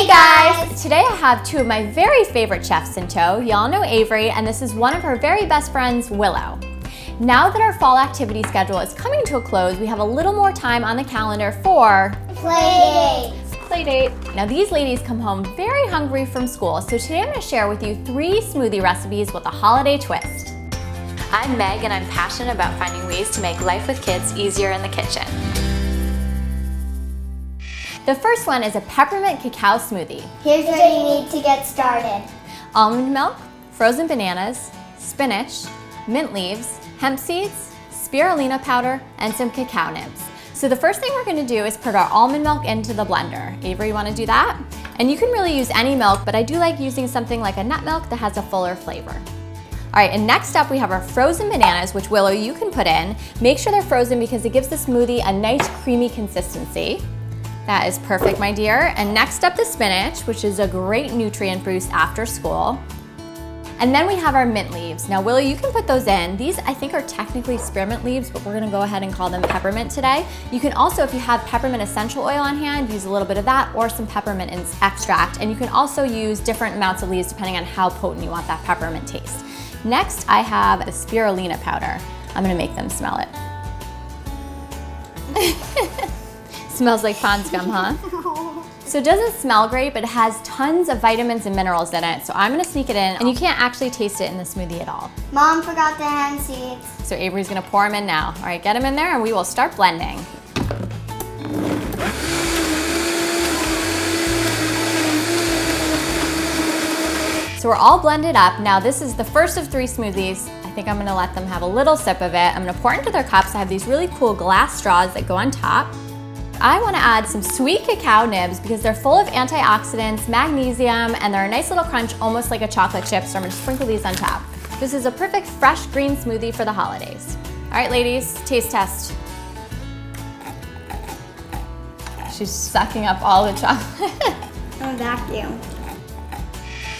Hey guys! Today I have two of my very favorite chefs in tow. Y'all know Avery, and this is one of her very best friends, Willow. Now that our fall activity schedule is coming to a close, we have a little more time on the calendar for Playdate. Now these ladies come home very hungry from school, so today I'm going to share with you 3 smoothie recipes with a holiday twist. I'm Meg, and I'm passionate about finding ways to make life with kids easier in the kitchen. The first one is a peppermint cacao smoothie. Here's what you need to get started. Almond milk, frozen bananas, spinach, mint leaves, hemp seeds, spirulina powder, and some cacao nibs. So the first thing we're gonna do is put our almond milk into the blender. Avery, you wanna do that? And you can really use any milk, but I do like using something like a nut milk that has a fuller flavor. All right, and next up we have our frozen bananas, which Willow, you can put in. Make sure they're frozen because it gives the smoothie a nice creamy consistency. That is perfect, my dear. And next up, the spinach, which is a great nutrient boost after school. And then we have our mint leaves. Now, Willow, you can put those in. These, I think, are technically spearmint leaves, but we're gonna go ahead and call them peppermint today. You can also, if you have peppermint essential oil on hand, use a little bit of that or some peppermint extract. And you can also use different amounts of leaves depending on how potent you want that peppermint taste. Next, I have the spirulina powder. I'm gonna make them smell it. Smells like pond scum, huh? So it doesn't smell great, but it has tons of vitamins and minerals in it. So I'm gonna sneak it in, and you can't actually taste it in the smoothie at all. Mom forgot the hemp seeds. So Avery's gonna pour them in now. All right, get them in there and we will start blending. So we're all blended up. Now this is the first of 3 smoothies. I think I'm gonna let them have a little sip of it. I'm gonna pour it into their cups. I have these really cool glass straws that go on top. I want to add some sweet cacao nibs because they're full of antioxidants, magnesium, and they're a nice little crunch, almost like a chocolate chip, so I'm going to sprinkle these on top. This is a perfect fresh green smoothie for the holidays. All right, ladies, taste test. She's sucking up all the chocolate. I'm vacuum.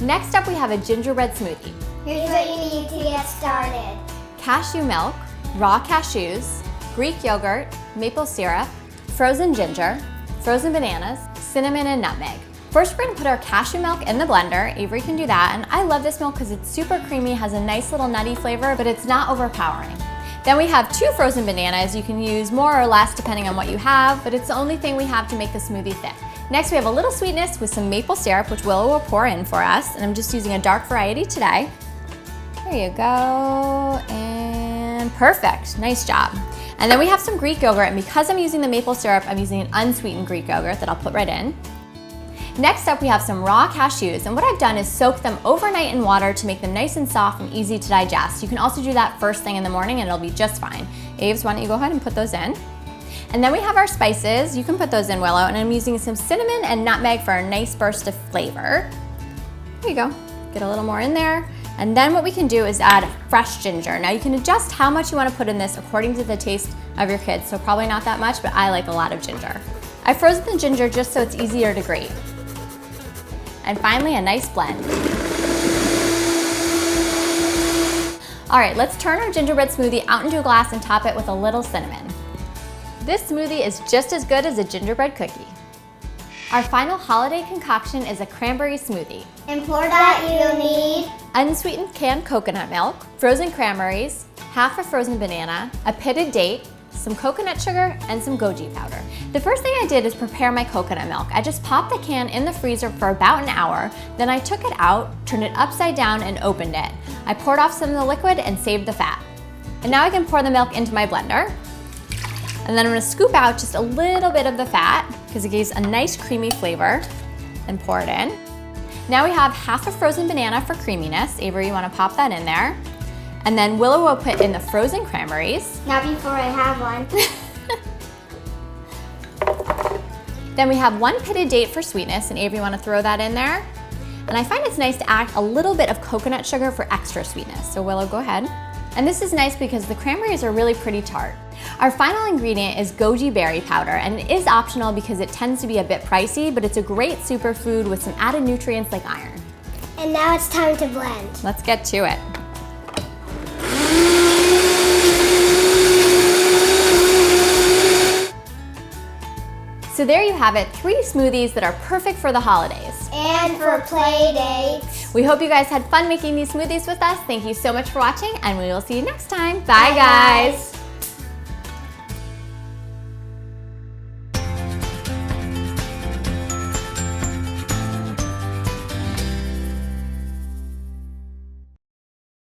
Next up, we have a gingerbread smoothie. Here's what you need to get started. Cashew milk, raw cashews, Greek yogurt, maple syrup, frozen ginger, frozen bananas, cinnamon, and nutmeg. First, we're gonna put our cashew milk in the blender. Avery can do that, and I love this milk because it's super creamy, has a nice little nutty flavor, but it's not overpowering. Then we have 2 frozen bananas. You can use more or less depending on what you have, but it's the only thing we have to make the smoothie thick. Next, we have a little sweetness with some maple syrup, which Willow will pour in for us, and I'm just using a dark variety today. There you go, and perfect, nice job. And then we have some Greek yogurt, and because I'm using the maple syrup, I'm using an unsweetened Greek yogurt that I'll put right in. Next up, we have some raw cashews, and what I've done is soak them overnight in water to make them nice and soft and easy to digest. You can also do that first thing in the morning and it'll be just fine. Aves, why don't you go ahead and put those in. And then we have our spices. You can put those in, Willow, and I'm using some cinnamon and nutmeg for a nice burst of flavor. There you go, get a little more in there. And then what we can do is add fresh ginger. Now you can adjust how much you want to put in this according to the taste of your kids, so probably not that much, but I like a lot of ginger. I've frozen the ginger just so it's easier to grate. And finally, a nice blend. All right, let's turn our gingerbread smoothie out into a glass and top it with a little cinnamon. This smoothie is just as good as a gingerbread cookie. Our final holiday concoction is a cranberry smoothie. And for that, you'll need unsweetened canned coconut milk, frozen cranberries, half a frozen banana, a pitted date, some coconut sugar, and some goji powder. The first thing I did is prepare my coconut milk. I just popped the can in the freezer for about an hour, then I took it out, turned it upside down, and opened it. I poured off some of the liquid and saved the fat. And now I can pour the milk into my blender. And then I'm gonna scoop out just a little bit of the fat because it gives a nice creamy flavor, and pour it in. Now we have half a frozen banana for creaminess. Avery, you wanna pop that in there. And then Willow will put in the frozen cranberries. Not before I have one. Then we have 1 pitted date for sweetness, and Avery, you wanna throw that in there? And I find it's nice to add a little bit of coconut sugar for extra sweetness. So Willow, go ahead. And this is nice because the cranberries are really pretty tart. Our final ingredient is goji berry powder, and it is optional because it tends to be a bit pricey, but it's a great superfood with some added nutrients like iron. And now it's time to blend. Let's get to it. So So there you have it, 3 smoothies that are perfect for the holidays. And for play dates. We hope you guys had fun making these smoothies with us. Thank you so much for watching, and we will see you next time. Bye, Bye, guys. guys.